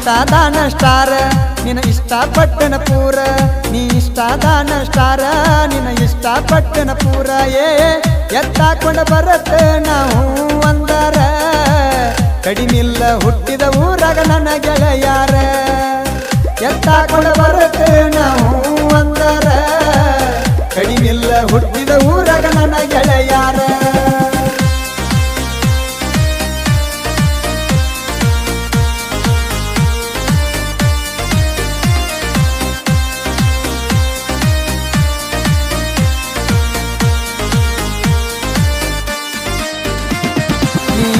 ಇಷ್ಟದಾನ star ನಿನ್ನ ಇಷ್ಟಪಟ್ಟನ ಪೂರ ನೀ ಇಷ್ಟದಾನ ಸ್ಟಾರ್ ನಿನ್ನ ಇಷ್ಟಪಟ್ಟನ ಪೂರ ಎತ್ತಾಕೊಂಡ ಬರತ್ತ ನಾವು ಅಂದರ ಕಡಿಮಿಲ್ಲ ಹುಟ್ಟಿದ ಊರಾಗ ನನ್ನ ಗೆಳೆಯಾರ ಎತ್ತಾಕೊಂಡ ಬರತ್ತ ನಾವು ಅಂದರ ಕಡಿಮಿಲ್ಲ ಹುಟ್ಟಿದ ಊರಾಗ ನನ್ನ ಗೆಳೆಯಾರ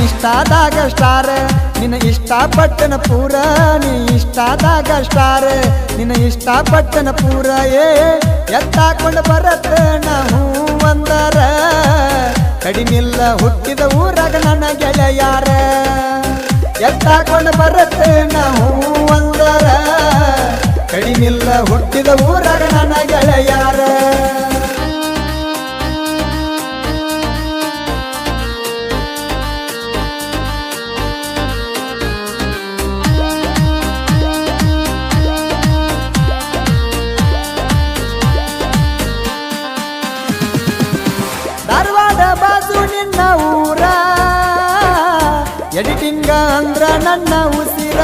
ಇಷ್ಟಾದಾಗ ಸ್ಟಾರ್ ನಿನ್ನ ಇಷ್ಟಪಟ್ಟನ ಪೂರ ನೀ ಇಷ್ಟಾದಾಗ ಸ್ಟಾರ್ ನಿನ್ನ ಇಷ್ಟಪಟ್ಟನ ಪೂರ ಎತ್ತಾಕೊಂಡು ಬರತ್ತ ನಾವು ಅಂದರ ಕಡಿಮಿಲ್ಲ ಹುಟ್ಟಿದ ಊರಾಗ ನನ್ನ ಗೆಳೆಯಾರ ಎತ್ತಾಕೊಂಡು ಬರತ್ತ ನಾವು ಅಂದರ ಕಡಿಮಿಲ್ಲ ಹುಟ್ಟಿದ ಊರಾಗ ನನ್ನ ಗೆಳೆಯಾರ ಬಾಜು ನಿನ್ನ ಊರ ಎಡಿಟಿಂಗ ಅಂದ್ರ ನನ್ನ ಉಸಿರ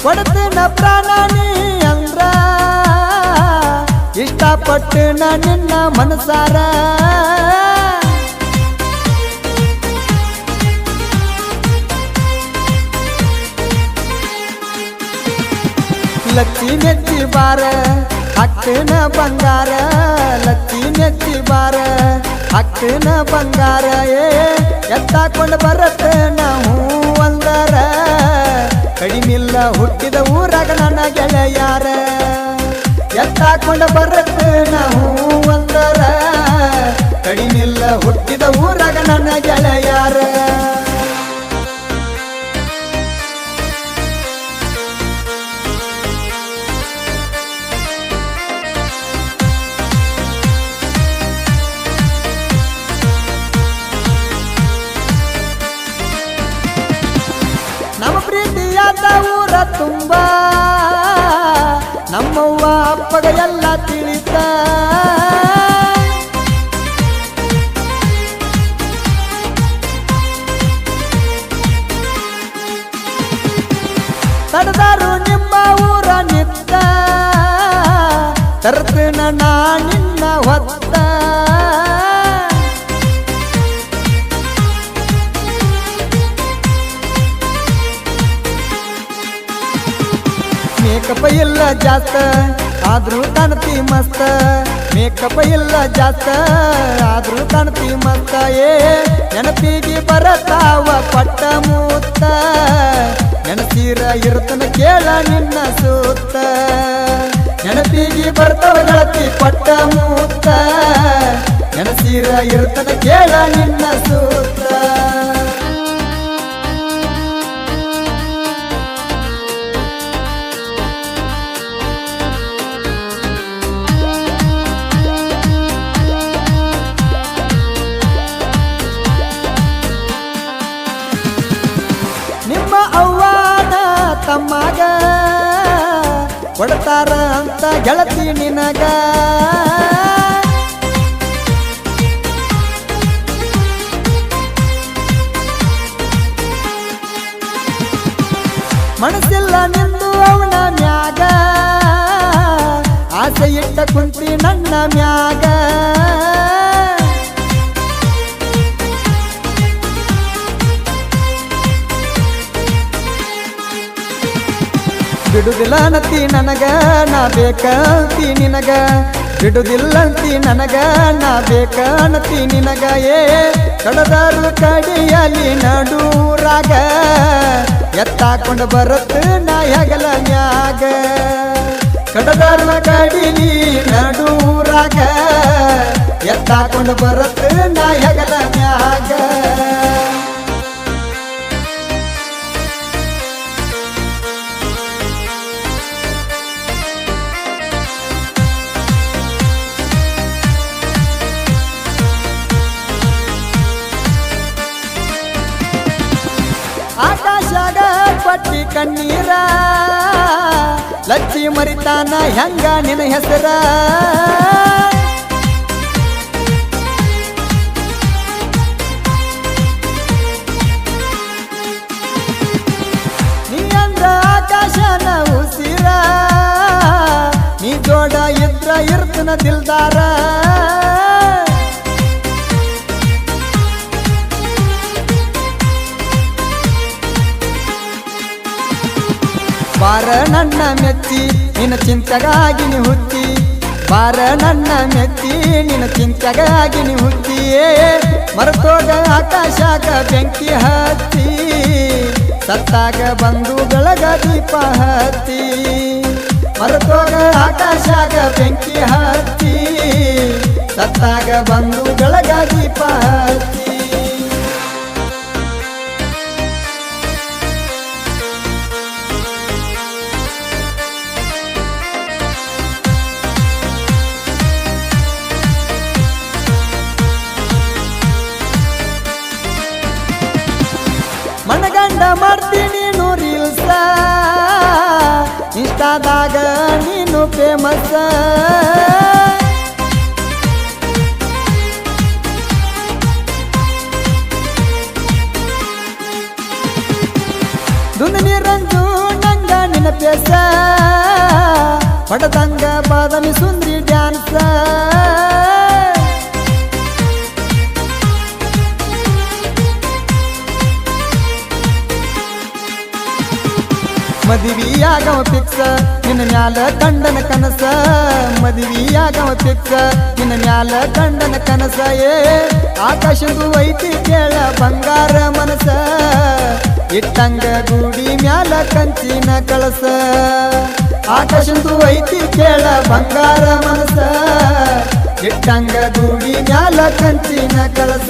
ಕೊಡ್ತಿನ ಪ್ರಾಣ ನೀ ಅಂದ್ರ ಇಷ್ಟಪಟ್ಟು ನಿನ್ನ ಮನಸಾರ ಲಕ್ಕಿ ನೆಚ್ಚಿ ಬಾರ ಹಕ್ಕನ ಬಂಗಾರ ಲಕ್ಕಿ ನೆಚ್ಚಿ ಬಾರ ಹಕ್ಕನ ಬಂಗಾರ ಎತ್ತಾಕೊಂಡು ಬರತ್ತ ನಾವು ಅಂದರ ಕಡಿಮಿಲ್ಲ ಹುಟ್ಟಿದ ಊರಾಗ ನನ್ನ ಗೆಳೆಯಾರ ಎತ್ತಾಕೊಂಡು ಬರತ್ತ ನಾವು ಅಂದರ ಕಡಿಮಿಲ್ಲ ಹುಟ್ಟಿದ ಊರಾಗ ನನ್ನ ಗೆಳೆಯಾರ ನಮ್ಮ ಪ್ರೀತಿಯಾದ ಊರ ತುಂಬ ನಮ್ಮವ್ವ ಅಪ್ಪಗ ಎಲ್ಲ ತಿಳಿತ ತಡದಾರು ನಿಮ್ಮ ಊರ ನಿತ್ತ ತರ್ತನ ನಾ ನಿನ್ನ ಹೊತ್ತ ಮೇಕಪ್ ಇಲ್ಲ ಜಾಸ್ತ ಆದ್ರೂ ಕಾಣ್ತಿ ಮಸ್ತ ಮೇಕಪ್ ಇಲ್ಲ ಜಾಸ್ತ ಆದ್ರೂ ಕಾಣ್ತಿ ಮಸ್ತ ನೆನಪಿಗೆ ಬರತಾವ ಪಟ್ಟ ಮೂತ್ತ ನೆನಸೀರ ಇರ್ತನ ಕೇಳ ನಿನ್ನ ಸೂತ್ತ ನೆನಪಿಗೆ ಬರ್ತಾವ ಗೆಳತಿ ಪಟ್ಟ ಮೂತ್ತ ನೆನಸೀರ ಇರ್ತನ ಕೇಳ ನಿನ್ನ ಸೂತ್ತ ನಿಮ್ಮ ಅವ್ವಾನ ತಮ್ಮಗ ಕೊಡ್ತಾರ ಅಂತ ಗೆಳತಿ ನಿನಗ ಮನಸ್ಸಿಲ್ಲ ನಿಂದು ಅವನ ಮ್ಯಾಗ ಆಸೆ ಇಟ್ಟ ಕುಂತಿ ನನ್ನ ಮ್ಯಾಗ ಬಿಡುದಿಲ್ಲಂತಿ ನನಗ ನಾ ಬೇಕಂತಿ ನಿನಗ ಬಿಡುದಿಲ್ಲಂತಿ ನನಗ ನಾ ಬೇಕಂತಿ ನಿನಗ ಕಡದಾರು ಕಡಿಯಲಿ ನಡೂರಾಗ ಎತ್ತಾಕೊಂಡು ಬರತ್ತ ನಾ ಹೆಗಲ ಮ್ಯಾಗ ಕಡದಾರು ಕಡಿಲಿ ನಡೂರಾಗ ಎತ್ತಾಕೊಂಡು ಬರತ್ತ ನಾ ಹೆಗಲ ಮ್ಯಾಗ ಕಣ್ಣೀರ ಲಚ್ಚಿ ಮರಿತಾನ ಹೆಂಗ ನಿನ್ನ ಹೆಸರ ನೀ ಅಂದ್ರ ಆಕಾಶನ ಉಸಿರ ನೀ ಜೋಡ ಇದ್ರ ಇರ್ತನ ದಿಲ್ದಾರ ಬಾರ ನನ್ನ ಮೆಚ್ಚಿ ನಿನ್ನ ಚಿಂತೆಗಾಗಿ ನೀ ಹುಟ್ಟಿ ಬಾರ ನನ್ನ ಮೆಚ್ಚಿ ನಿನ್ನ ಚಿಂತೆಗಾಗಿ ನೀ ಹುಟ್ಟಿಯೇ ಮರೆತೋಗ ಆಕಾಶಾಗ ಬೆಂಕಿ ಹತ್ತಿ ಸತ್ತಾಗ ಬಂದು ಬೆಳಗ ದೀಪ ಹತ್ತಿ ಮರೆತೋಗ ಆಕಾಶಾಗ ಬೆಂಕಿ ಹತ್ತಿ ಸತ್ತಾಗ ಬಂದು ಬೆಳಗ ದೀಪ ಹತ್ತಿ ಮನಗಂಡ ಮಾಡ್ತೀನಿ ರೀಲ್ಸ ಇನ್ಸ್ಟಾದಾಗ ನೀನು ಫೇಮಸ್ ದುಂದನಿ ರಂಜು ನಂಗ ನಿನ್ನ ಪೇಸ ಹೊಡೆದಂಗ ಬಾದಮಿ ಸುಂದ್ರಿ ಡ್ಯಾನ್ಸ ಮದುವೆಯಾಗವ ಫಿಕ್ಸ ನಿನ್ನ ಮ್ಯಾಲ ಕಂಡನ ಕನಸ ಮದುವೆಯಾಗವ ಫಿಕ್ಸ ನಿನ್ನ ಮ್ಯಾಲ ಕಂಡನ ಕನಸ ಆಕಾಶದು ಐತಿ ಕೇಳ ಬಂಗಾರ ಮನಸ ಇಟ್ಟಂಗ ಗುಡಿ ಮ್ಯಾಲ ಕಂಚಿನ ಕಳಸ ಆಕಾಶದು ಐತಿ ಕೇಳ ಬಂಗಾರ ಮನಸ ಇಟ್ಟಂಗ ಗುಡಿ ಮ್ಯಾಲ ಕಂಚಿನ ಕಳಸ